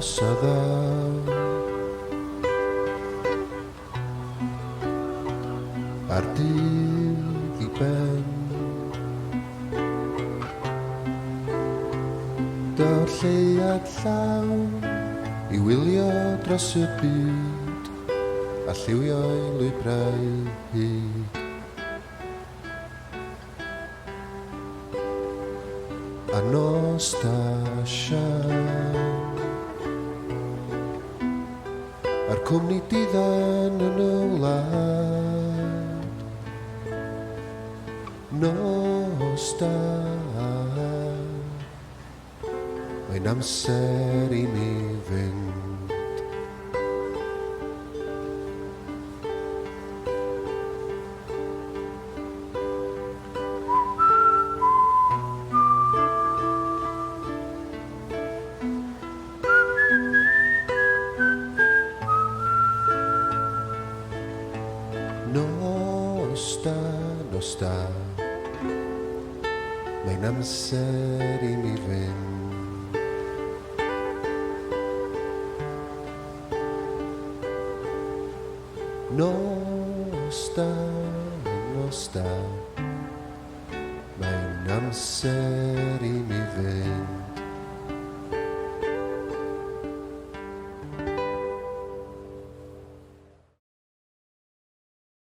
sa ddaw ar dydd I ben Daw'r lleuad llaw I wylio dros y byd a lliwio'i lwybrau hyd a nos da sian a'r cwmni diddan yn y wlad nos da mae'n amser I mi fynd Nos da mae'n amser I mi fynd Nos da mae'n amser I mi fynd